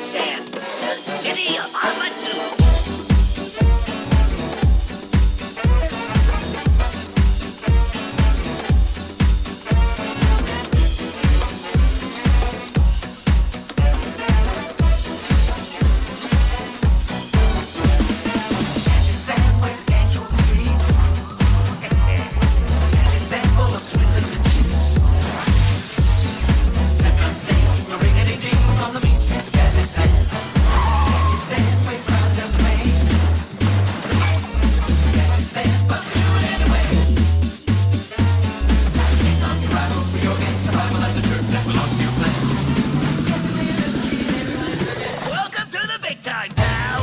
Sand, the city of Armatu. Welcome to the big time, pal!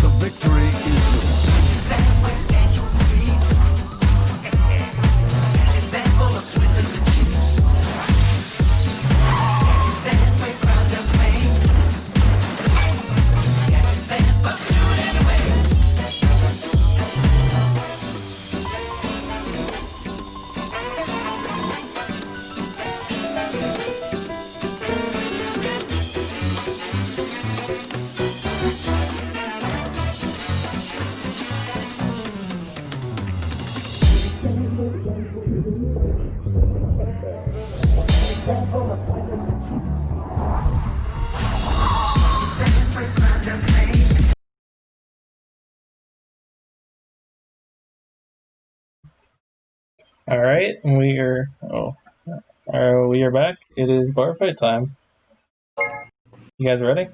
The victory is All right, we are back. It is bar fight time. You guys ready?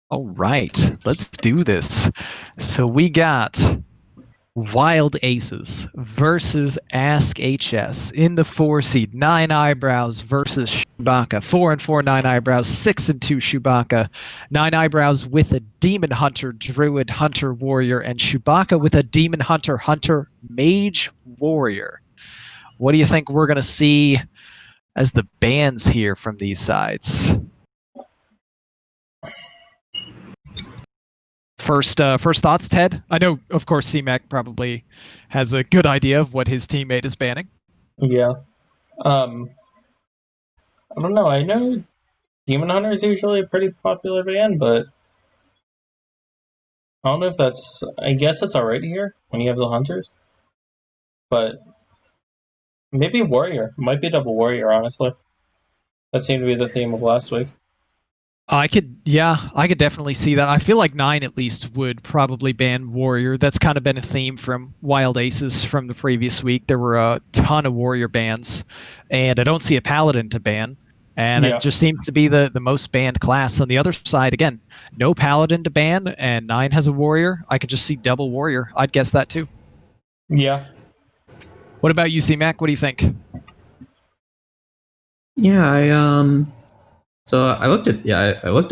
All right, let's do this. So we got Wild Aces versus AskHS in the 4 seed. Nineeyebrows versus Shoebacca. 4-4 Nineeyebrows, 6-2 Shoebacca. Nineeyebrows with a Demon Hunter, Druid, Hunter, Warrior, and Shoebacca with a Demon Hunter, Hunter, Mage, Warrior. What do you think we're going to see as the bans here from these sides? First thoughts, Ted? I know, of course, CMAC probably has a good idea of what his teammate is banning. Yeah. I don't know. I know Demon Hunter is usually a pretty popular band, but I don't know if that's. I guess it's alright here when you have the hunters, but maybe Warrior. Might be double Warrior, honestly. That seemed to be the theme of last week. I could definitely see that. I feel like 9 at least would probably ban Warrior. That's kind of been a theme from Wild Aces from the previous week. There were a ton of Warrior bans, and I don't see a Paladin to ban. And Yeah. it just seems to be the most banned class. On the other side, again, no Paladin to ban, and 9 has a Warrior. I could just see double Warrior. I'd guess that too. Yeah. What about you, CMAC? What do you think? Yeah, So I looked at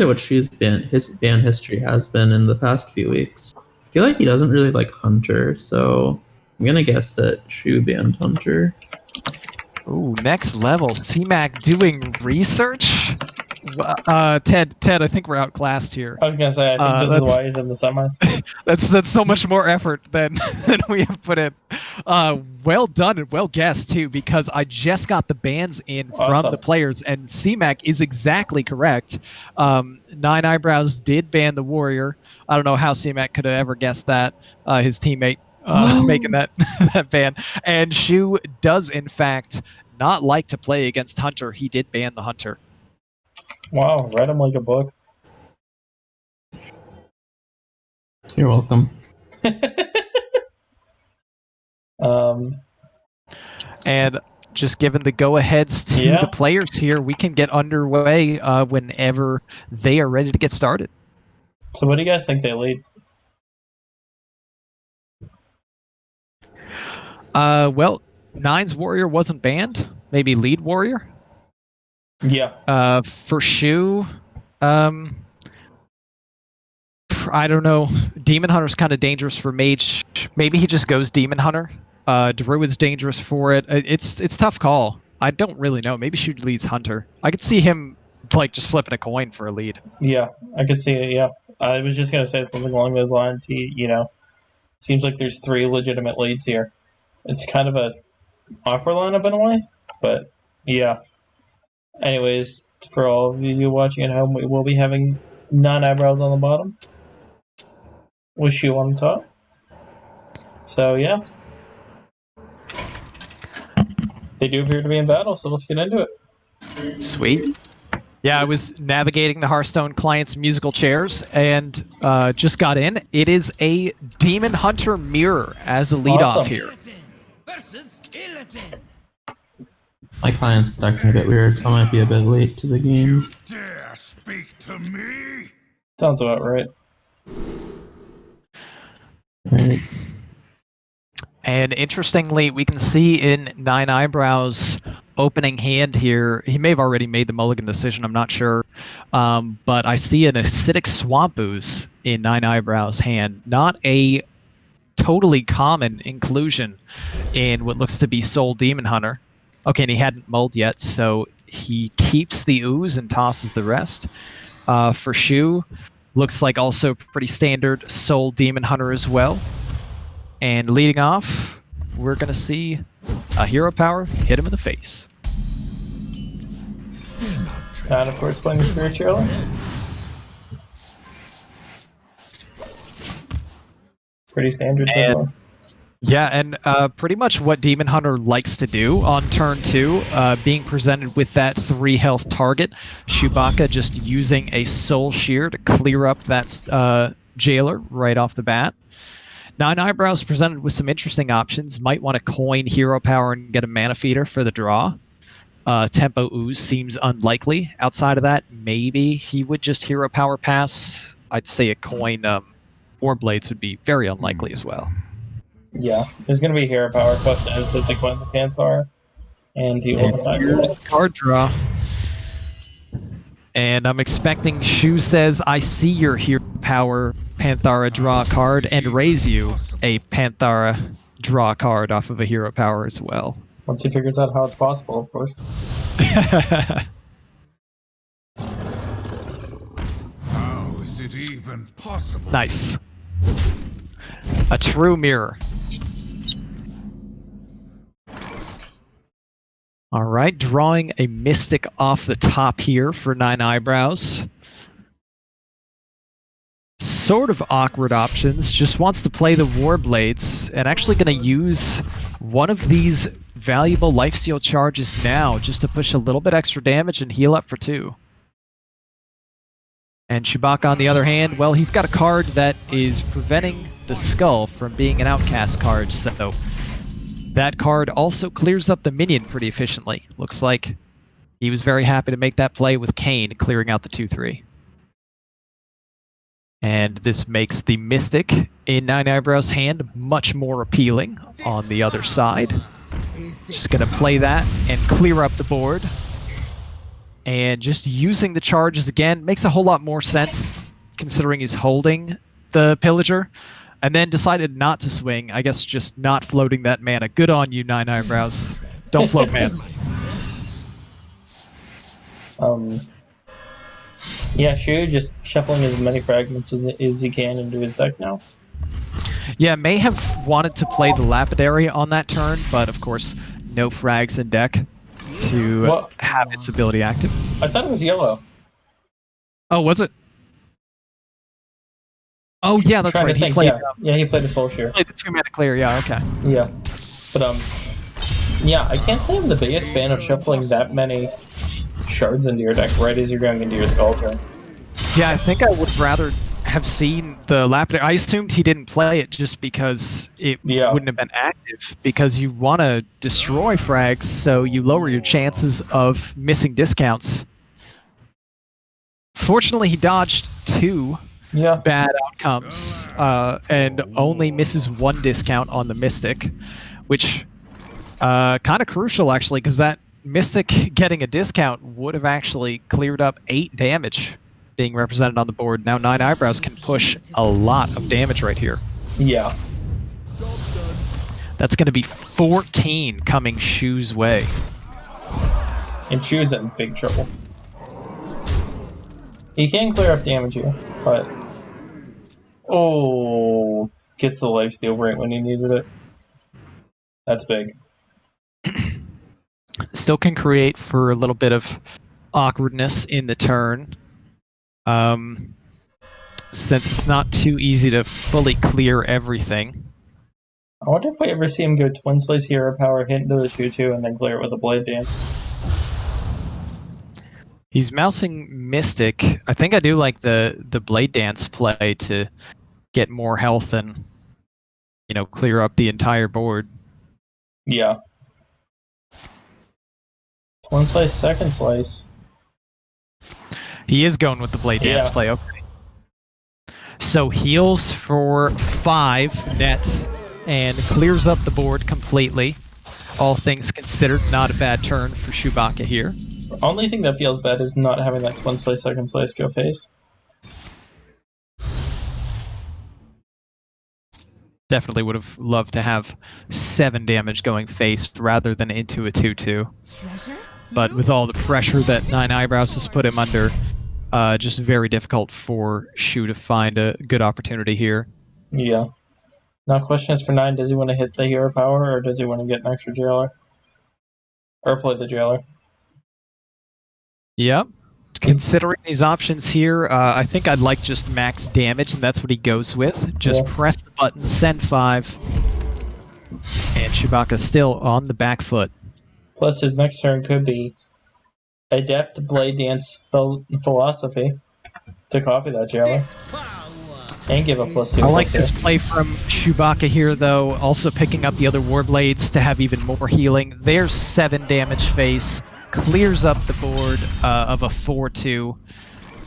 what his ban history has been in the past few weeks. I feel like he doesn't really like Hunter, so I'm gonna guess that Shoe banned Hunter. Ooh, next level. CMAC doing research? Ted, I think we're outclassed here. I was gonna say, I think this is why he's in the semis. That's so much more effort than we have put in. Well done and well guessed too, because I just got the bans in from the players, and CMAC is exactly correct. Nineeyebrows did ban the Warrior. I don't know how CMAC could have ever guessed that. His teammate making that that ban. And Shu does in fact not like to play against Hunter. He did ban the Hunter. Wow, read him like a book. You're welcome. And just given the go-aheads to the players here, we can get underway whenever they are ready to get started. So what do you guys think they lead? Well, 9's Warrior wasn't banned. Maybe lead Warrior? Yeah. For Shu, I don't know. Demon Hunter's kind of dangerous for Mage. Maybe he just goes Demon Hunter. Druid's dangerous for it. It's tough call. I don't really know. Maybe Shu leads Hunter. I could see him like just flipping a coin for a lead. Yeah, I could see it. Yeah, I was just gonna say something along those lines. Seems like there's 3 legitimate leads here. It's kind of a awkward lineup in a way, but yeah. Anyways, for all of you watching at home, we will be having Nineeyebrows on the bottom, with Shoe on the top. So yeah, they do appear to be in battle. So let's get into it. Sweet. Yeah, I was navigating the Hearthstone client's musical chairs and just got in. It is a Demon Hunter mirror as a leadoff Awesome. here. Versus Illidan. My client's starting a bit weird, so I might be a bit late to the game. Dare speak to me? Sounds about right. Right. And interestingly, we can see in Nineeyebrows' opening hand here, he may have already made the mulligan decision, I'm not sure. But I see an Acidic Swamp Ooze in Nineeyebrows' hand. Not a totally common inclusion in what looks to be Soul Demon Hunter. Okay, and he hadn't mulled yet, so he keeps the Ooze and tosses the rest. For Shoe, looks like also pretty standard Soul Demon Hunter as well. And leading off, we're going to see a Hero Power hit him in the face. And of course, playing the Spiritual. Pretty standard so And- far. Yeah, and pretty much what Demon Hunter likes to do on turn 2, being presented with that 3 health target, Shoebacca just using a Soul Shear to clear up that Jailer right off the bat. Nineeyebrows presented with some interesting options. Might want to coin Hero Power and get a Mana Feeder for the draw. Tempo Ooze seems unlikely. Outside of that, maybe he would just Hero Power pass. I'd say a coin Warblades would be very unlikely as well. Yeah, there's going to be Hero Power question as to Quentin the Panthar, and he will decide. Here's the card draw. And I'm expecting Shu says, I see your Hero Power Panthara draw a card and raise you a Panthara draw card off of a Hero Power as well. Once he figures out how it's possible, of course. How is it even possible? Nice. A true mirror. All right, drawing a Mystic off the top here for Nineeyebrows. Sort of awkward options. Just wants to play the Warblades and actually going to use one of these valuable lifesteal charges now just to push a little bit extra damage and heal up for 2. And Shoebacca, on the other hand, well, he's got a card that is preventing the Skull from being an outcast card, so that card also clears up the minion pretty efficiently. Looks like he was very happy to make that play with Kayn, clearing out the 2/3. And this makes the Mystic in Nineeyebrows' hand much more appealing on the other side. Just going to play that and clear up the board. And just using the charges again makes a whole lot more sense considering he's holding the Pillager. And then decided not to swing. I guess just not floating that mana. Good on you, Nineeyebrows. Don't float mana. Yeah, Shu just shuffling as many fragments as he can into his deck now. Yeah, may have wanted to play the Lapidary on that turn, but of course, no frags in deck to What? have its ability active. I thought it was yellow. Oh, was it? Oh, yeah, that's Trying right. to think, yeah, he played the Soul Shear. Played the 2-mana clear, yeah, okay. Yeah, but yeah, I can't say I'm the biggest fan of shuffling that many shards into your deck right as you're going into your Skull turn. Yeah, I think I would rather have seen the Lapidary. I assumed he didn't play it just because it wouldn't have been active, because you want to destroy frags, so you lower your chances of missing discounts. Fortunately, he dodged 2 bad outcomes and only misses 1 discount on the Mystic, which kind of crucial actually, because that Mystic getting a discount would have actually cleared up 8 damage being represented on the board. Now Nineeyebrows can push a lot of damage right here. Yeah. That's going to be 14 coming Shu's way. And Shu's in big trouble. He can clear up damage here, but oh, gets the lifesteal right when he needed it. That's big. Still can create for a little bit of awkwardness in the turn. Since it's not too easy to fully clear everything. I wonder if we ever see him go Twin Slice Hero Power, hit into the 2-2, and then clear it with a Blade Dance. He's mousing Mystic. I think I do like the Blade Dance play to get more health and, you know, clear up the entire board. Yeah. Twin Slice, Second Slice. He is going with the Blade Dance play, okay. So heals for 5 net and clears up the board completely. All things considered, not a bad turn for Shoebacca here. Only thing that feels bad is not having that Twin Slice, Second Slice go face. Definitely would have loved to have 7 damage going face rather than into a 2-2. But with all the pressure that Nineeyebrows has put him under, just very difficult for Shu to find a good opportunity here. Yeah. Now, question is for 9, does he want to hit the Hero Power, or does he want to get an extra Jailer? Or play the Jailer? Yep. Considering these options here, I think I'd like just max damage, and that's what he goes with. Just press the button, send 5, and Shoebacca's still on the back foot. Plus, his next turn could be Adept Blade Dance Philosophy to copy that Jailer. And give a +2. I like this play from Shoebacca here, though. Also picking up the other Warblades to have even more healing. There's 7 damage face. Clears up the board of a 4-2.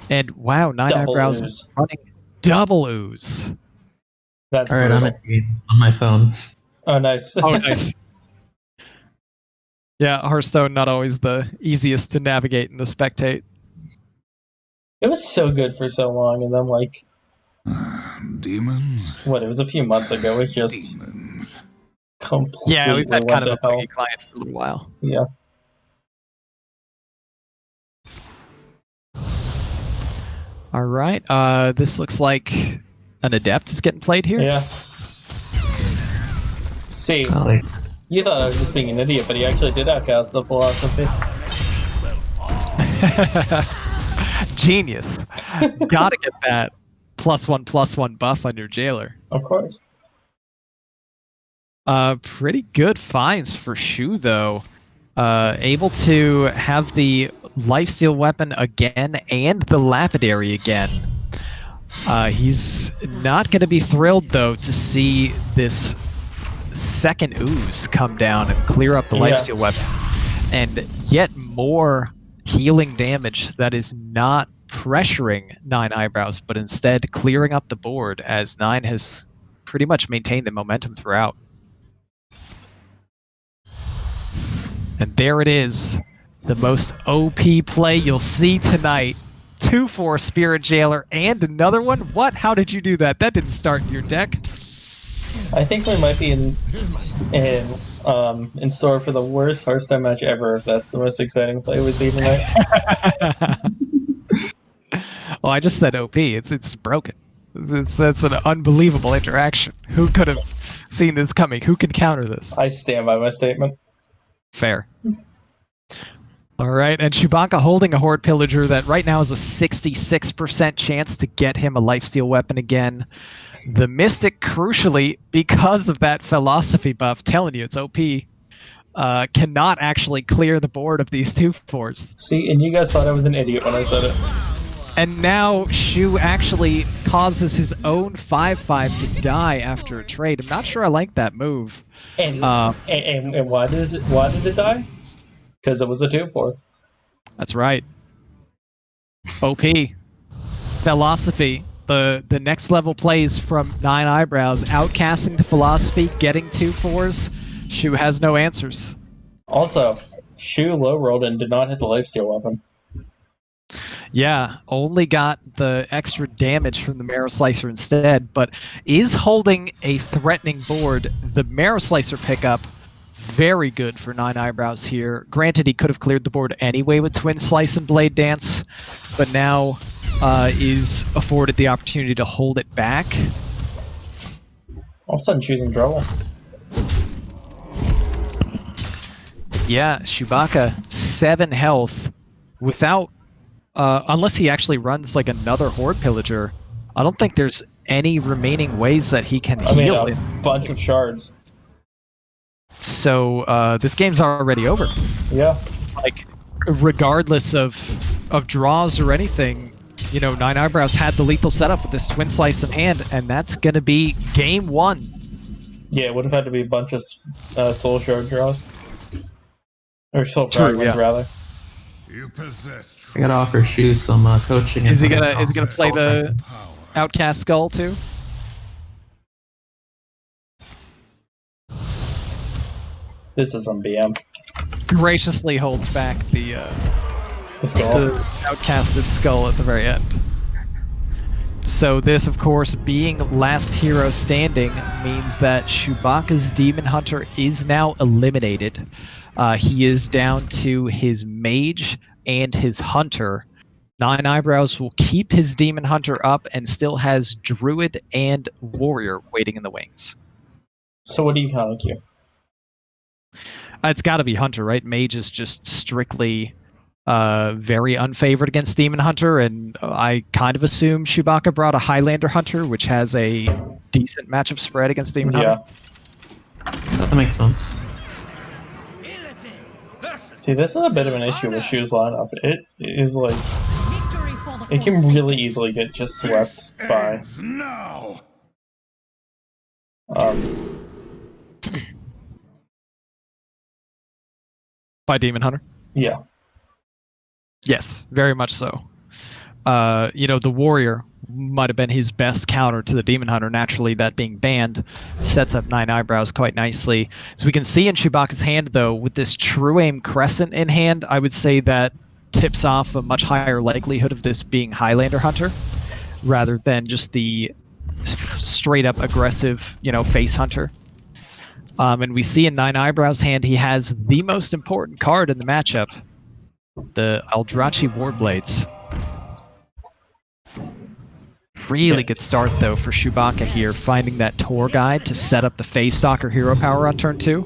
And wow, Nineeyebrows is running double ooze. That's all right, brutal. I'm on my phone. Oh, nice. Oh, nice. Yeah, Hearthstone not always the easiest to navigate and to spectate. It was so good for so long, and then like Demons? what? It was a few months ago. It just Demons. completely Yeah, we've had kind of a went to hell. buggy client for a little while. Yeah. All right, this looks like an Adept is getting played here. Yeah. See, you thought I was just being an idiot, but he actually did outcast the Philosophy. Genius. Gotta get that +1/+1 buff on your Jailer. Of course. Pretty good finds for Shu, though. Able to have the lifesteal weapon again and the lapidary again. He's not going to be thrilled, though, to see this second ooze come down and clear up the lifesteal weapon. And yet more healing damage that is not pressuring Nineeyebrows, but instead clearing up the board, as Nine has pretty much maintained the momentum throughout. And there it is, the most OP play you'll see tonight. 2/4 Spirit Jailer and another one? What? How did you do that? That didn't start in your deck. I think we might be in store for the worst Hearthstone match ever, if that's the most exciting play we see tonight. Well, I just said OP. It's broken. That's an unbelievable interaction. Who could have seen this coming? Who can counter this? I stand by my statement. Fair. All right, and Shoebacca holding a Horde Pillager that right now is a 66% chance to get him a lifesteal weapon again. The Mystic, crucially, because of that Philosophy buff, telling you it's OP, cannot actually clear the board of these 2/4s. See, and you guys thought I was an idiot when I said it. And now Shu actually causes his own 5/5 to die after a trade. I'm not sure I like that move. And why did it die? Because it was a 2/4. That's right. OP. Philosophy. The next level plays from Nineeyebrows, outcasting the Philosophy, getting 2/4s. Shu has no answers. Also, Shu low rolled and did not hit the lifesteal weapon. Yeah, only got the extra damage from the Marrow Slicer instead, but is holding a threatening board. The Marrow Slicer pickup, very good for Nineeyebrows here. Granted, he could have cleared the board anyway with Twin Slice and Blade Dance, but now is afforded the opportunity to hold it back. All of a sudden choosing trouble. Yeah, Shoebacca, 7 health without, unless he actually runs like another Horde Pillager, I don't think there's any remaining ways that he can heal. A bunch of shards. So this game's already over. Yeah. Like, regardless of draws or anything, you know, Nineeyebrows had the lethal setup with this Twin Slice in hand, and that's going to be game 1. Yeah, it would have had to be a bunch of soul shard draws. Or soul True, fragments, yeah. rather. You possess I gotta offer Shu some coaching. Is he gonna play the Outcast Skull too? This is some BM. Graciously holds back the skull. the outcasted skull at the very end. So this, of course, being last hero standing, means that Shoebacca's Demon Hunter is now eliminated. He is down to his Mage and his Hunter. Nineeyebrows will keep his Demon Hunter up and still has Druid and Warrior waiting in the wings. So what do you count here? It's got to be Hunter, right? Mage is just strictly very unfavored against Demon Hunter, and I kind of assume Shoebacca brought a Highlander Hunter, which has a decent matchup spread against Demon Hunter. That makes sense. See, this is a bit of an issue with Shu's lineup. It is like... It can really easily get just swept by... now. By Demon Hunter? Yeah. Yes, very much so. You know, the Warrior might have been his best counter to the Demon Hunter. Naturally, that being banned sets up Nineeyebrows quite nicely. So we can see in Shoebacca's hand, though, with this True Aim Crescent in hand, I would say that tips off a much higher likelihood of this being Highlander Hunter, rather than just the straight-up aggressive, you know, Face Hunter. And we see in Nineeyebrows' hand, he has the most important card in the matchup, the Eldrachi Warblades. Really good start, though, for Shoebacca here, finding that Tor Guide to set up the Phase Stalker Hero Power on turn 2.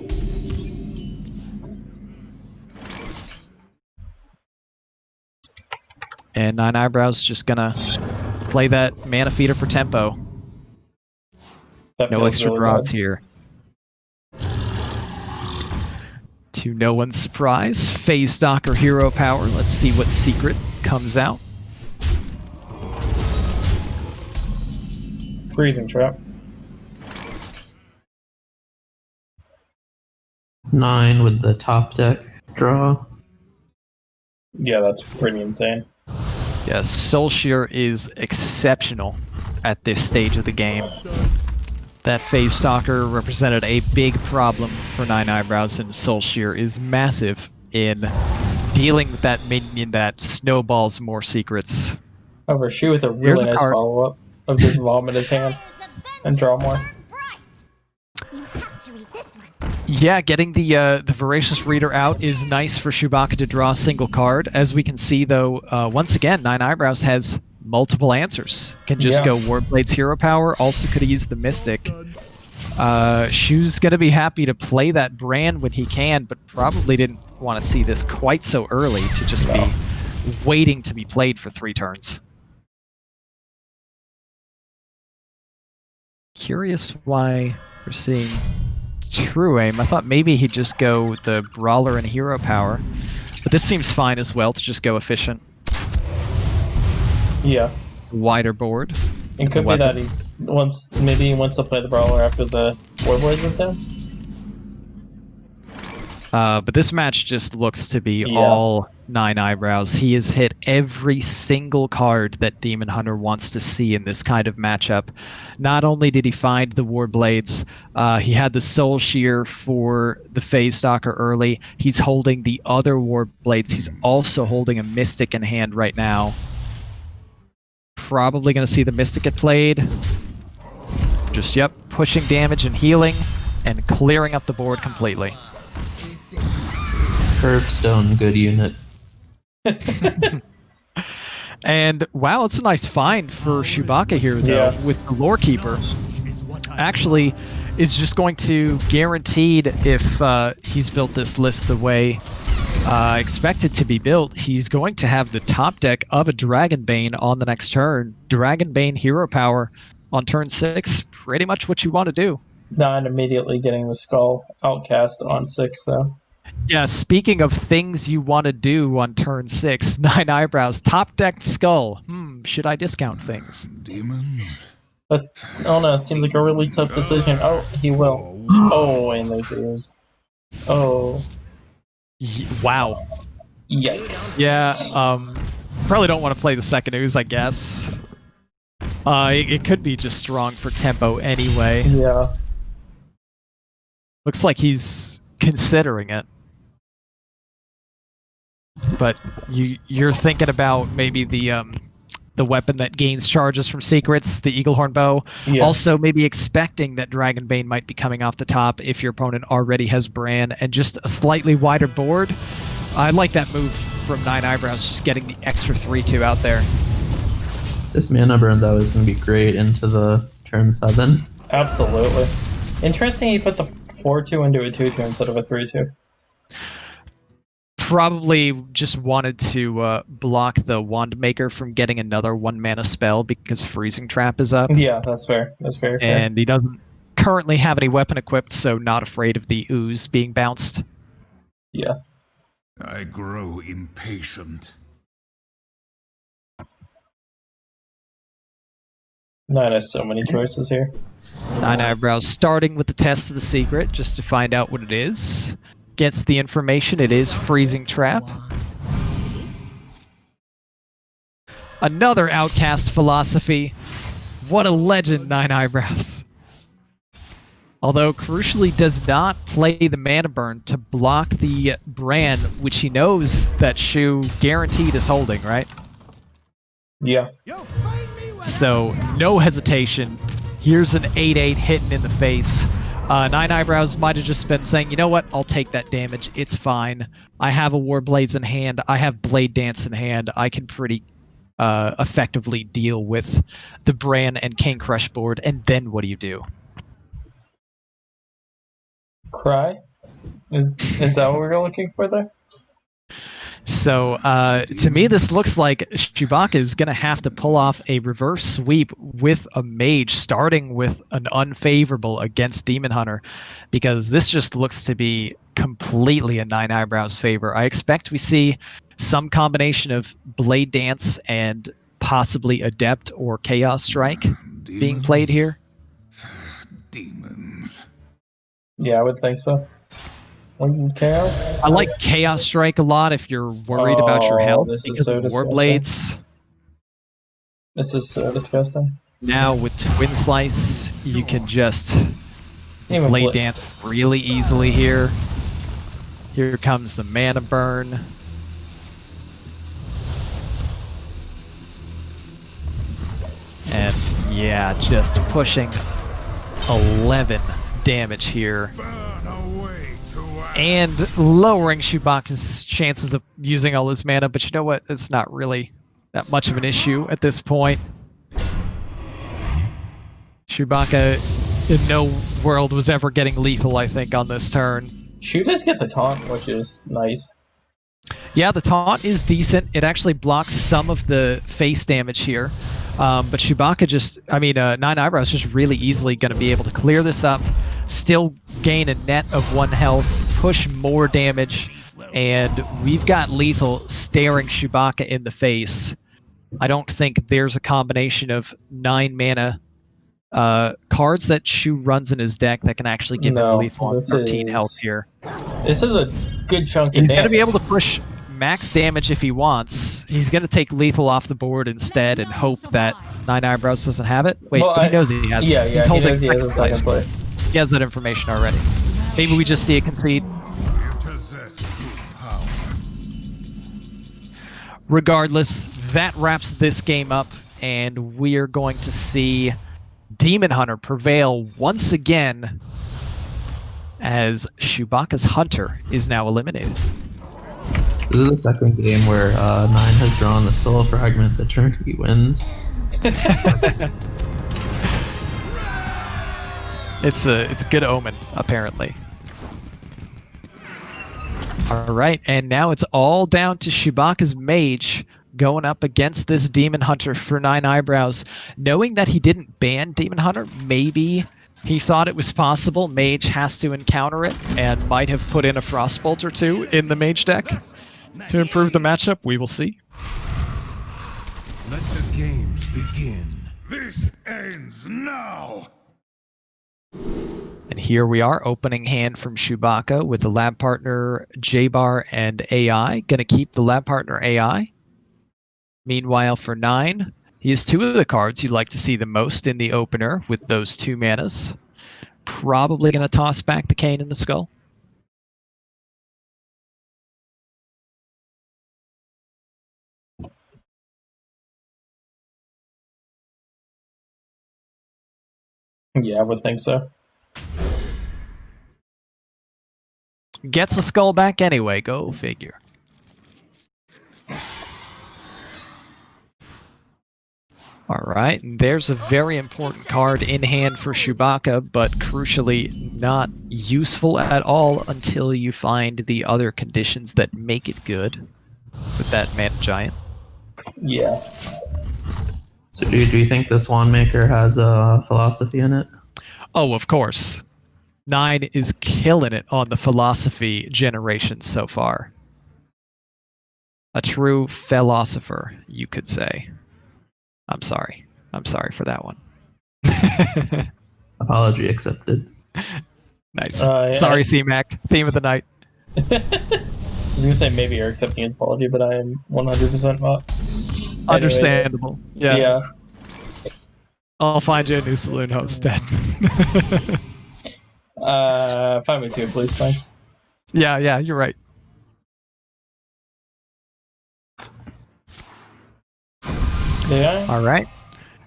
And Nineeyebrows just gonna play that Mana Feeder for tempo. That No feels extra really draws bad. here. To no one's surprise, Phase Stalker Hero Power. Let's see what secret comes out. Freezing Trap. 9 with the top deck draw. Yeah, that's pretty insane. Yes, Soulshear is exceptional at this stage of the game. That Phase Stalker represented a big problem for Nineeyebrows, and Soulshear is massive in dealing with that minion that snowballs more secrets. Over Shu with a Here's really a nice card. follow-up of just vomit his hand and draw more. Yeah, getting the Voracious Reader out is nice for Shoebacca to draw a single card. As we can see, though, once again, Nineeyebrows has multiple answers. Can just go Warblade's Hero Power, also could have used the Mystic. Shu's going to be happy to play that brand when he can, but probably didn't want to see this quite so early to just be waiting to be played for 3 turns. Curious why we're seeing True Aim. I thought maybe he'd just go the Brawler and Hero Power, but this seems fine as well to just go efficient. Yeah. Wider board. It could be that he wants to play the Brawler after the Warblades is down. But this match just looks to be all Nineeyebrows. He has hit every single card that Demon Hunter wants to see in this kind of matchup. Not only did he find the Warblades, he had the Soul Shear for the Phase Stalker early. He's holding the other Warblades. He's also holding a Mystic in hand right now. Probably going to see the Mystic get played. Just, pushing damage and healing and clearing up the board completely. Curbstone, good unit. And wow, it's a nice find for Shoebacca here, though, Yeah. with the Lore Keeper. Actually, is just going to guaranteed, if he's built this list the way expected to be built, he's going to have the top deck of a Dragonbane on the next turn. Dragonbane hero power on turn 6, pretty much what you want to do. Not immediately getting the Skull outcast on 6, though. Yeah, speaking of things you want to do on turn 6, Nineeyebrows, top decked Skull. Should I discount things? Demons? But, oh no, it seems like a really tough decision. Oh, he will. Oh, and there's ears. Oh. Wow. Yikes. Yeah, probably don't want to play the second ooze, I guess. It could be just strong for tempo anyway. Yeah. Looks like he's considering it. But you're thinking about maybe the weapon that gains charges from secrets, the Eaglehorn bow. Yeah. Also maybe expecting that Dragonbane might be coming off the top if your opponent already has Bran, and just a slightly wider board. I like that move from Nineeyebrows, just getting the extra 3/2 out there. This mana burn though is going to be great into the turn 7. Absolutely. Interesting he put the 4/2 into a 2/2 instead of a 3/2. Probably just wanted to block the Wand Maker from getting another 1 mana spell because Freezing Trap is up. Yeah, that's fair. That's very fair. And he doesn't currently have any weapon equipped, so not afraid of the ooze being bounced. Yeah. I grow impatient. Knight has so many choices here. Nineeyebrows starting with the test of the secret just to find out what it is. Gets the information, it is Freezing Trap. Another Outcast philosophy. What a legend, Nineeyebrows. Although crucially does not play the mana burn to block the Bran, which he knows that Shu guaranteed is holding, right? Yeah. So no hesitation. Here's an 8/8 hitting in the face. Nineeyebrows might have just been saying, you know what, I'll take that damage, it's fine. I have a Warblades in hand, I have Blade Dance in hand, I can pretty effectively deal with the Bran and King Crush board, and then what do? Cry? Is that what we're looking for there? So, to me, this looks like Shoebacca is going to have to pull off a reverse sweep with a mage, starting with an unfavorable against Demon Hunter, because this just looks to be completely in Nineeyebrows' favor. I expect we see some combination of Blade Dance and possibly Adept or Chaos Strike being played here. Demons. Yeah, I would think so. Chaos? I like Chaos Strike a lot if you're worried about your health this is because so of disgusting. Warblades. This is so disgusting. Now with Twin Slice, you can just Even Blade Bla- Dance really easily here. Here comes the mana burn. And yeah, just pushing 11 damage here. Burn away to ash. And lowering Shoebacca's chances of using all his mana, but you know what? It's not really that much of an issue at this point. Shoebacca in no world was ever getting lethal, I think, on this turn. Shu does get the taunt, which is nice. Yeah, the taunt is decent. It actually blocks some of the face damage here. But Shoebacca Nineeyebrows just really easily going to be able to clear this up, still gain a net of 1 health, push more damage, and we've got lethal staring Shoebacca in the face. I don't think there's a combination of 9 mana cards that Shu runs in his deck that can actually give him lethal on 13 health here. This is a good chunk of He's damage. going to be able to push max damage if he wants. He's going to take lethal off the board instead and hope that Nineeyebrows doesn't have it. Wait, Well, but he knows he has it. Yeah, He's he holding knows he has a second place. He has that information already. Maybe we just see it concede. You possess true power. Regardless, that wraps this game up, and we are going to see Demon Hunter prevail once again as Shoebacca's Hunter is now eliminated. This is the second game where Nine has drawn the soul fragment the turn he wins. It's a good omen, apparently. All right, and now it's all down to Shoebacca's mage going up against this Demon Hunter for Nineeyebrows. Knowing that he didn't ban Demon Hunter, maybe he thought it was possible Mage has to encounter it and might have put in a Frostbolt or two in the Mage deck to improve the matchup. We will see. Let the games begin. This ends now! And here we are, opening hand from Shoebacca with the lab partner J-Bar and AI. Gonna keep the lab partner AI. Meanwhile, for Nine, he has two of the cards you'd like to see the most in the opener with those 2 manas. Probably gonna toss back the Cane in the Skull. Yeah, I would think so. Gets the Skull back anyway, go figure. Alright, there's a very important card in hand for Shoebacca, but crucially not useful at all until you find the other conditions that make it good with that Mana Giant. Yeah. So do you think this wand maker has a philosophy in it? Oh, of course. Nine is killing it on the philosophy generation so far. A true philosopher, you could say. I'm sorry. I'm sorry for that one. Apology accepted. Nice. Yeah. Sorry, CMAC. Theme of the night. I was gonna say maybe you're accepting his apology, but I am 100% not. Understandable. Yeah. Yeah. I'll find you a new saloon host, Dad. Find me 2, please, thanks. Yeah, you're right. Yeah. All right.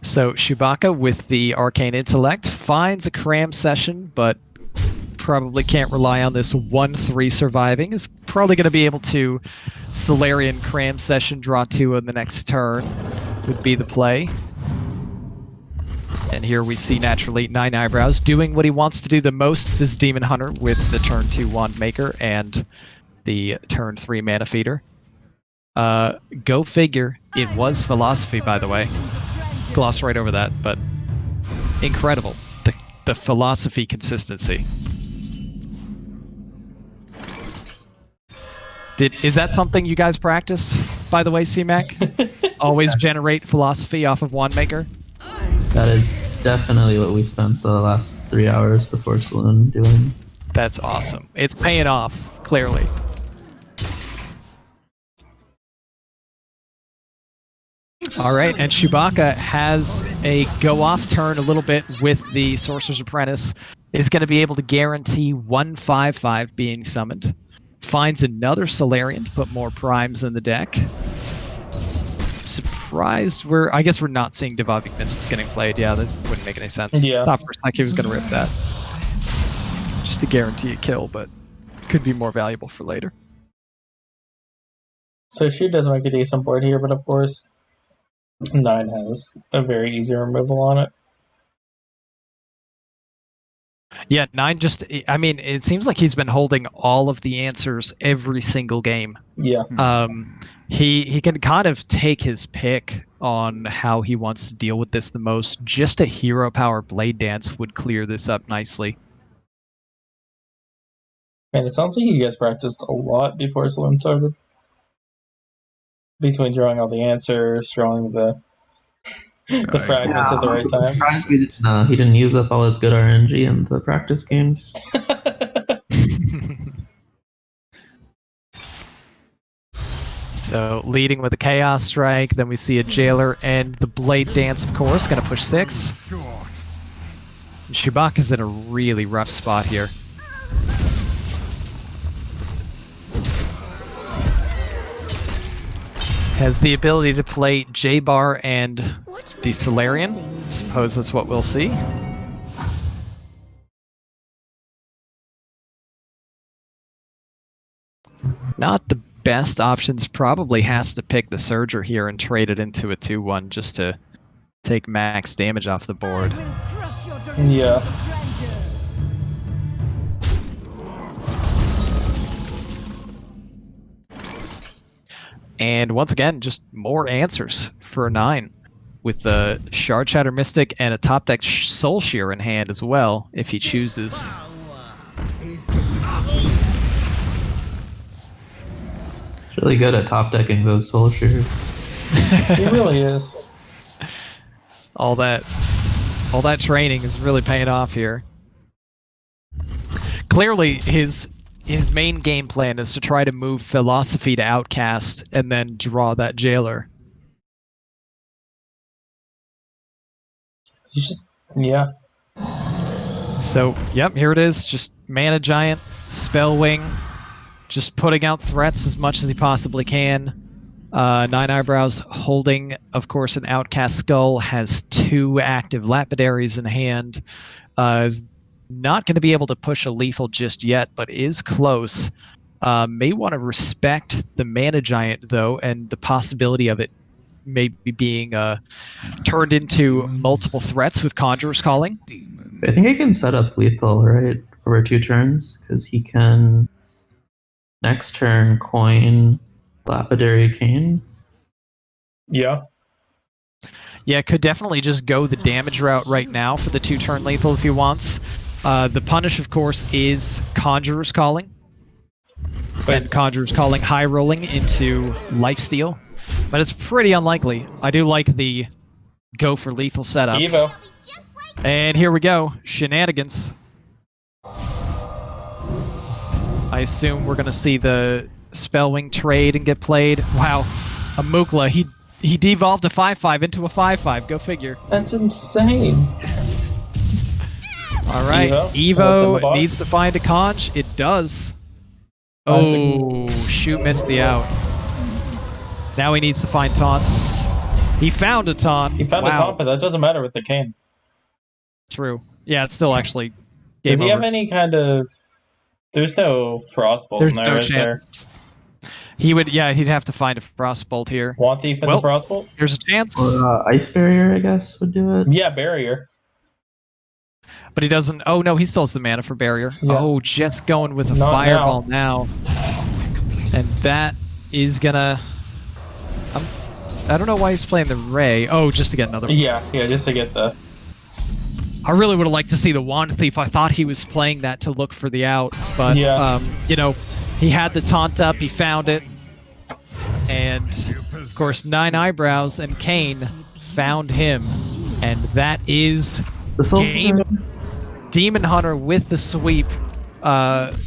So Shoebacca with the Arcane Intellect finds a cram session, but probably can't rely on this 1-3 surviving. Is probably going to be able to Solarian cram session, draw 2 on the next turn would be the play. And here we see naturally Nineeyebrows doing what he wants to do the most as Demon Hunter with the turn 2 Wand Maker and the turn 3 Mana Feeder. Go figure. It was philosophy, by the way. Gloss right over that, but incredible. The philosophy consistency. Is that something you guys practice, by the way, CMAC? Always generate philosophy off of Wand Maker? That is definitely what we spent the last 3 hours before Saloon doing. That's awesome. It's paying off, clearly. All right, and Shoebacca has a go-off turn a little bit with the Sorcerer's Apprentice. Is going to be able to guarantee 1/5/5 being summoned. Finds another Solarian to put more primes in the deck. Surprised I guess we're not seeing Devavic Missiles getting played. Yeah, that wouldn't make any sense. Yeah. Thought for a second he was going to rip that. Just to guarantee a kill, but could be more valuable for later. So she does make a decent board here, but of course, 9 has a very easy removal on it. Yeah, 9 just, I mean, it seems like he's been holding all of the answers every single game. Yeah. He can kind of take his pick on how he wants to deal with this the most. Just a hero power Blade Dance would clear this up nicely. Man, it sounds like you guys practiced a lot before Saloon started. Between drawing all the answers, drawing the fragments at the right time. Surprised he didn't use up all his good RNG in the practice games. So leading with a Chaos Strike, then we see a Jailer and the Blade Dance, of course, going to push 6. Shoebacca's in a really rough spot here. Has the ability to play J-Bar and the Solarian. Suppose that's what we'll see. Not the best options probably has to pick the Surger here and trade it into a 2-1 just to take max damage off the board. Yeah. And once again, just more answers for 9 with the Shard Shatter Mystic and a top deck Soul Shear in hand as well, if he chooses. He's really good at top decking those Soul Shears. He really is. All that training is really paying off here. Clearly, his main game plan is to try to move Philosophy to Outcast and then draw that Jailer. He's just, yeah. So, yep, here it is. Just Mana Giant, Spellwing, just putting out threats as much as he possibly can. Nineeyebrows holding, of course, an Outcast Skull, has 2 active Lapidaries in hand. Is not going to be able to push a lethal just yet, but is close. May want to respect the Mana Giant, though, and the possibility of it maybe being turned into multiple threats with Conjurer's Calling. I think he can set up lethal, right, over 2 turns, because he can next turn coin Lapidary Cane. Yeah. Yeah, could definitely just go the damage route right now for the 2-turn lethal if he wants. The punish, of course, is Conjurer's Calling. And Conjurer's Calling high rolling into Lifesteal. But it's pretty unlikely. I do like the go for lethal setup. Evo. And here we go. Shenanigans. I assume we're going to see the Spellwing trade and get played. Wow. A Mukla. He devolved a 5/5 into a 5/5. Go figure. That's insane. All right. Evo needs to find a conj. It does. Oh, shoot, missed the out. Now he needs to find taunts. He found a taunt. He found a taunt, but that doesn't matter with the cane. True. Yeah, it's still actually game Does he over. have any kind of... There's no Frostbolt There's in there, no is chance. He would, yeah, he'd have to find a Frostbolt here. Want Thief and the Frostbolt? There's a chance. Or Ice Barrier, I guess, would do it. Yeah, Barrier. But he doesn't... Oh, no, he still has the mana for Barrier. Yeah. Oh, just going with a Not Fireball now. And that is gonna... I don't know why he's playing the Ray. Oh, just to get another one. Yeah, just to get the... I really would have liked to see the Wand Thief. I thought he was playing that to look for the out, but you know, he had the taunt up, he found it, and of course Nineeyebrows and Kane found him, and that is game. Demon Hunter with the sweep.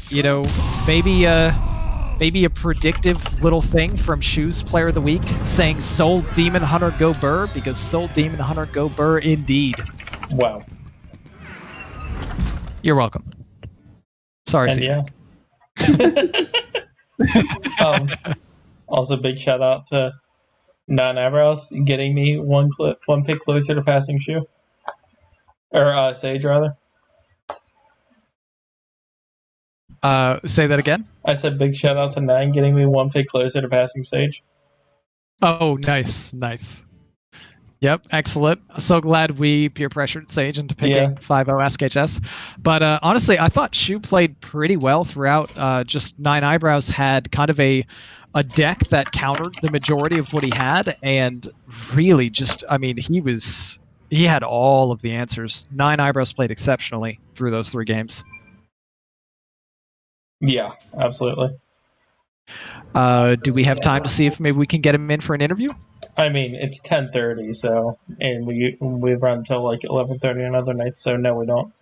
You know, maybe a predictive little thing from Shoes Player of the Week saying "Soul Demon Hunter go Burr" because Soul Demon Hunter go Burr indeed. Wow. You're welcome. Sorry, and also, big shout out to Nineeyebrows getting me one pick closer to passing Shoe. Or Sage, rather. Say that again? I said big shout out to Nine getting me one pick closer to passing Sage. Oh, nice. Yep, excellent. So glad we peer pressured Sage into picking 5-0 AskHS. But honestly, I thought Shoe played pretty well throughout. Just Nineeyebrows had kind of a deck that countered the majority of what he had, and really just, I mean, he had all of the answers. Nineeyebrows played exceptionally through those 3 games. Yeah, absolutely. Do we have time to see if maybe we can get him in for an interview? I mean, it's 10:30, so, and we run till like 11:30 on other nights, so no, we don't.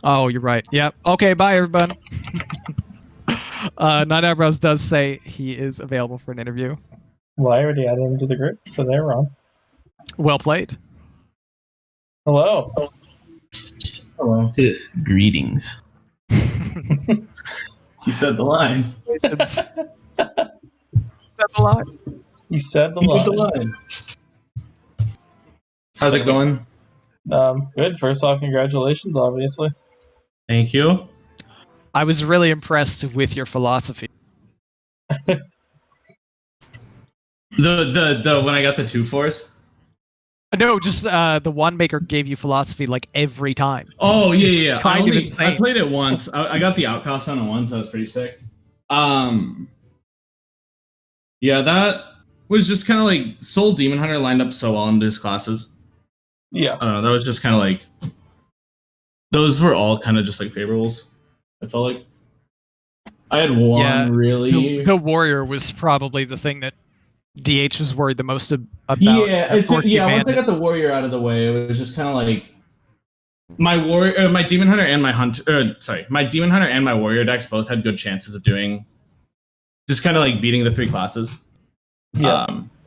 Oh, you're right. Yep. Okay, bye everybody. Nineeyebrows does say he is available for an interview. Well, I already added him to the group, so they're wrong. Well played. Hello. Hello. Greetings. You said the line. You said the line. How's it going? Good. First off, congratulations, obviously. Thank you. I was really impressed with your philosophy. The when I got the 2-4s. No, just the one maker gave you philosophy like every time. Oh yeah, It's yeah. kind of I insane. played it once. I got the outcast on it once. That was pretty sick. Yeah, that was just kind of like Soul Demon Hunter lined up so well into his classes. Yeah. I don't know. That was just kind of like those were all kind of just like favorables. I felt like I had one really. The warrior was probably the thing that DH was worried the most about. Yeah, Once I got the warrior out of the way, it was just kind of like my warrior, my demon hunter, and my my demon hunter and my warrior decks both had good chances of doing, just kind of like beating the 3 classes. Yeah.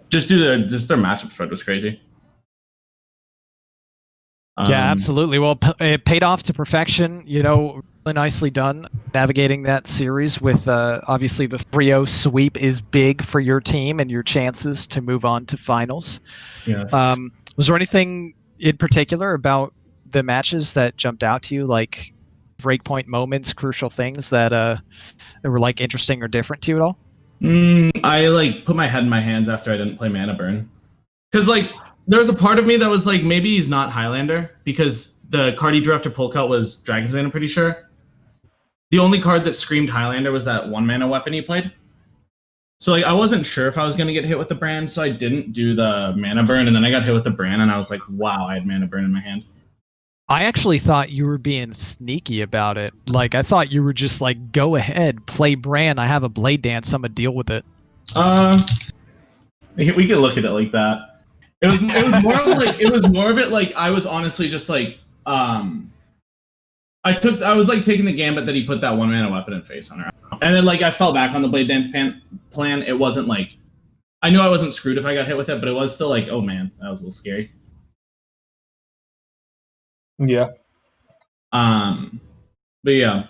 Just their matchup spread was crazy. Yeah, absolutely. Well, it paid off to perfection. You know, really nicely done navigating that series with obviously the 3-0 sweep is big for your team and your chances to move on to finals. Yes. Was there anything in particular about the matches that jumped out to you, like breakpoint moments, crucial things that were like interesting or different to you at all? I like put my head in my hands after I didn't play Mana Burn, because like there was a part of me that was like, maybe he's not Highlander, because the card he drew after Polka was Dragon's Bane, I'm pretty sure. The only card that screamed Highlander was that 1-mana weapon he played. So like I wasn't sure if I was going to get hit with the brand, so I didn't do the Mana Burn, and then I got hit with the brand, and I was like, wow, I had Mana Burn in my hand. I actually thought you were being sneaky about it. Like, I thought you were just like, go ahead, play Bran. I have a Blade Dance. I'm gonna deal with it. We could look at it like that. It was more of it like I was honestly just like I was like taking the gambit that he put that 1-mana weapon in face on her, and then like I fell back on the Blade Dance plan. It wasn't like I knew I wasn't screwed if I got hit with it, but it was still like, oh man, that was a little scary. Yeah. But yeah,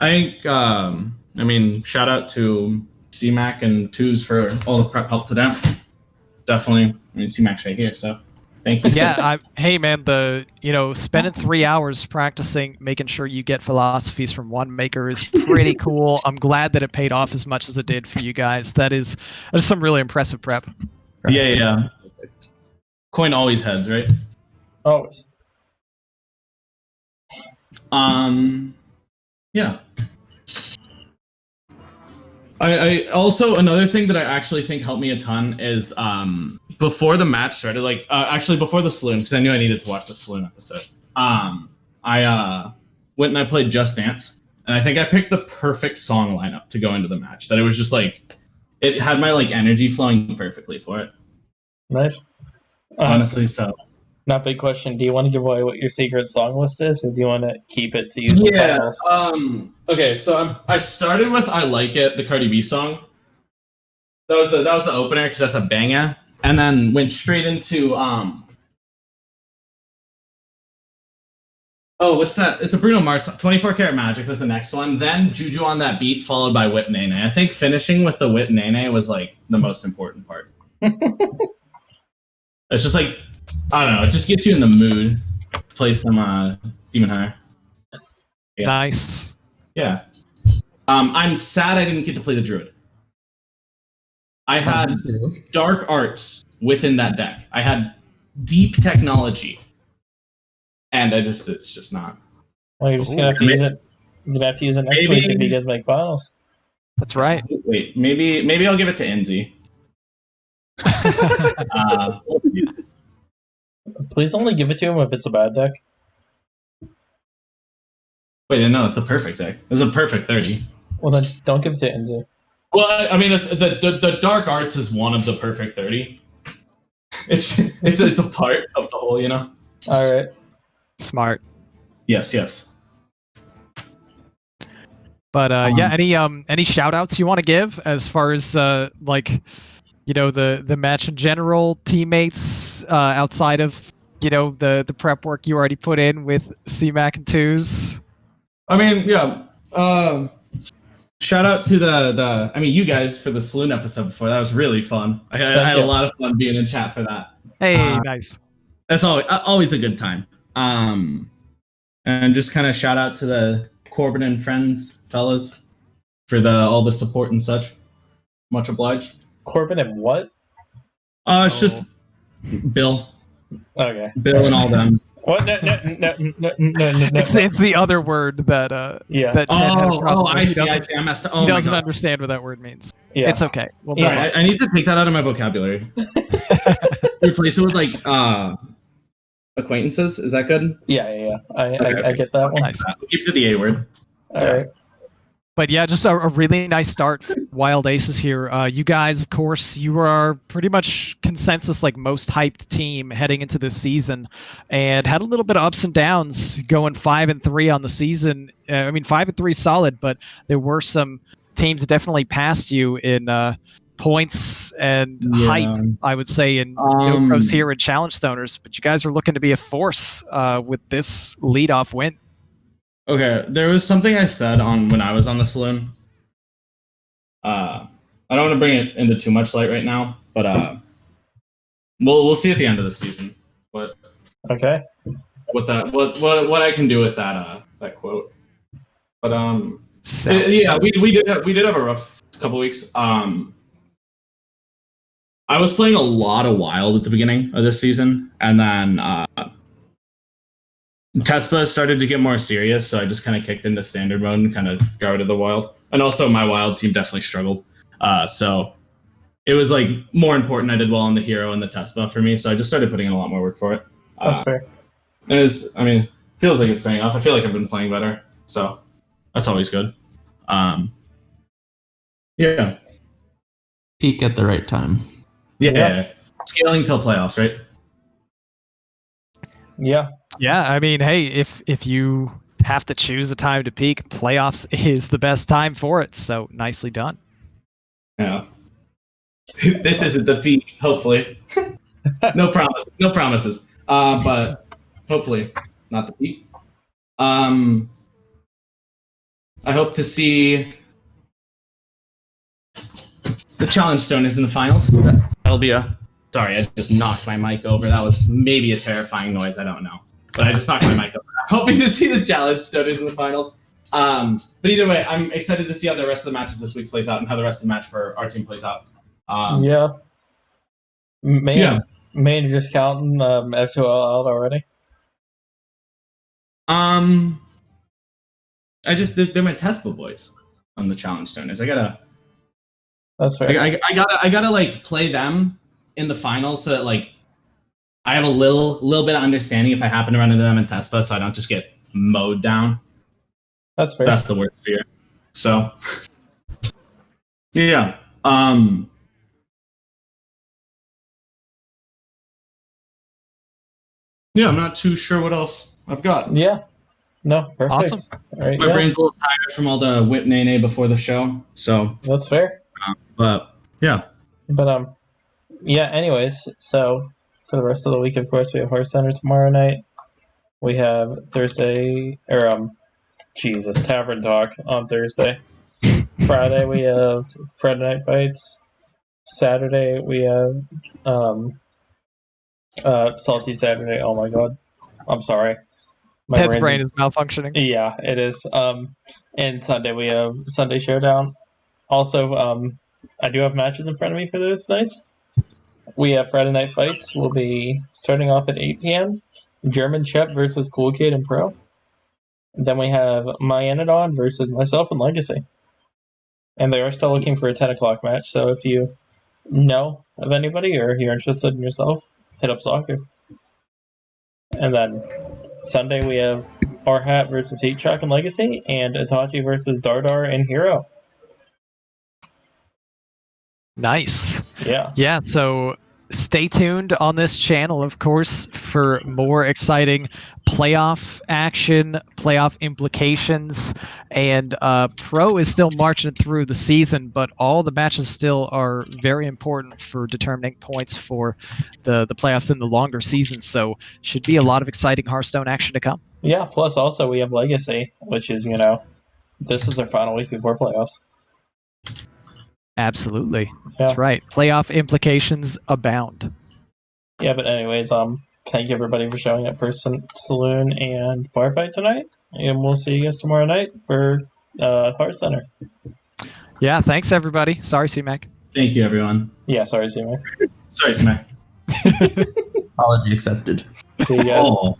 I think I mean, shout out to CMAC and Twos for all the prep help to them. Definitely, I mean, CMAC's right here, so thank you. Yeah, hey man, spending 3 hours practicing, making sure you get philosophies from one maker is pretty cool. I'm glad that it paid off as much as it did for you guys. That is some really impressive prep. Yeah. Coin always heads, right? Always. Yeah. I also, another thing that I actually think helped me a ton is before the match started, like actually before the Saloon, because I knew I needed to watch the Saloon episode. I went and I played Just Dance, and I think I picked the perfect song lineup to go into the match. That it was just like it had my like energy flowing perfectly for it. Nice. Honestly, so. Not big question. Do you want to give away what your secret song list is, or do you want to keep it to use the finals? Okay, so I started with "I Like It," the Cardi B song. That was the opener because that's a banger, and then went straight into what's that? It's a Bruno Mars song. 24 Karat Magic was the next one. Then Juju on That Beat, followed by Whip Nene. I think finishing with the Whip Nene was like the most important part. It's just like, I don't know, it just gets you in the mood to play some Demon Hunter. Yes. Nice. Yeah. I'm sad I didn't get to play the Druid. I had dark arts within that deck. I had deep technology. And it's just not. Well, you're just going to have to use it. You're going to have to use it next week if you guys make finals. That's right. Wait, maybe I'll give it to Enzi. Please only give it to him if it's a bad deck. Wait, no, it's a perfect deck. It's a perfect 30. Well, then don't give it to Enzi. Well, I mean, it's the dark arts is one of the perfect 30. It's a part of the whole, you know. All right. Smart. Yes. But yeah, any shout outs you want to give as far as like, you know, the match in general, teammates outside of, you know, the prep work you already put in with CMAC and Twos? I mean, yeah. Shout out to the I mean, you guys for the Saloon episode before. That was really fun. I had a lot of fun being in chat for that. Hey, nice. That's always a good time. And just kind of shout out to the Corbin and friends fellas for all the support and such. Much obliged. Corbin and what? It's just Bill. Okay. Bill and all them. What? No. It's the other word that Yeah. that Ted had a problem with. I He see. doesn't- I messed up. Oh He my doesn't God. understand what that word means. Yeah. It's okay. We'll Yeah. move on. I need to take that out of my vocabulary. Replace it with like acquaintances. Is that good? Yeah. I Okay. get that one. Nice. We'll keep to the A word. All right. But yeah, just a really nice start for Wild Aces here. You guys, of course, you are pretty much consensus like most hyped team heading into this season, and had a little bit of ups and downs going 5-3 on the season. I mean, 5-3 solid, but there were some teams that definitely passed you in points and hype, I would say, in No Pros here and Challenge Stoners. But you guys are looking to be a force with this leadoff win. Okay, there was something I said on when I was on the saloon. I don't want to bring it into too much light right now, but we'll see at the end of the season what I can do with that quote. But yeah, we did have a rough couple weeks. I was playing a lot of Wild at the beginning of this season, and then Tespa started to get more serious, so I just kind of kicked into standard mode and kind of got rid of the Wild. And also my Wild team definitely struggled. So it was like more important I did well on the hero and the Tespa for me, so I just started putting in a lot more work for it. That's fair. Feels like it's paying off. I feel like I've been playing better, so that's always good. Yeah. Peak at the right time. Yeah. Scaling till playoffs, right? Yeah. Yeah, I mean, hey, if you have to choose a time to peak, playoffs is the best time for it. So nicely done. Yeah. This isn't the peak, hopefully. No promises. But hopefully not the peak. I hope to see the Challenge Stoners in the finals. That'll be Sorry, I just knocked my mic over. That was maybe a terrifying noise. I don't know. But I just knocked my mic over. Hoping to see the Challenge Stoners in the finals. But either way, I'm excited to see how the rest of the matches this week plays out and how the rest of the match for our team plays out. Yeah. Main just counting F2L out already. They're my Tesla boys on the Challenge Stoners. That's fair. I gotta like play them in the finals so that like I have a little bit of understanding if I happen to run into them in Tesla, so I don't just get mowed down. That's fair. So that's the word sphere. So yeah. Yeah, I'm not too sure what else I've got. Yeah. No, perfect. Awesome. All right, My brain's a little tired from all the whip nay before the show, so that's fair. but yeah. But yeah. Anyways, so for the rest of the week, of course, we have Horse Center tomorrow night. We have Tavern Talk on Thursday. Friday we have Friday Night Fights. Saturday we have Salty Saturday. Oh my god, I'm sorry. Ted's brain is malfunctioning. Yeah, it is. And Sunday we have Sunday Showdown. Also, I do have matches in front of me for those nights. We have Friday Night Fights. We'll be starting off at 8 p.m. German Shep versus Cool Kid and Pro. And then we have Myanodon versus myself and Legacy. And they are still looking for a 10 o'clock match, so if you know of anybody or you're interested in yourself, hit up Soccer. And then Sunday we have Arhat versus Heat Shock and Legacy, and Itachi versus Dardar and Hero. Nice. Yeah. Yeah, so stay tuned on this channel, of course, for more exciting playoff action, playoff implications, and Pro is still marching through the season, but all the matches still are very important for determining points for the playoffs in the longer season, so should be a lot of exciting Hearthstone action to come. Yeah, plus also we have Legacy, which is, this is our final week before playoffs. Absolutely. Yeah. That's right. Playoff implications abound. Yeah, but anyways, thank you everybody for showing up for Saloon and Bar Fight tonight, and we'll see you guys tomorrow night for Heart Center. Yeah, thanks everybody. Sorry, CMAC. Thank you, everyone. Yeah, sorry, CMAC. Sorry, Smack. Apology accepted. See you guys. Oh.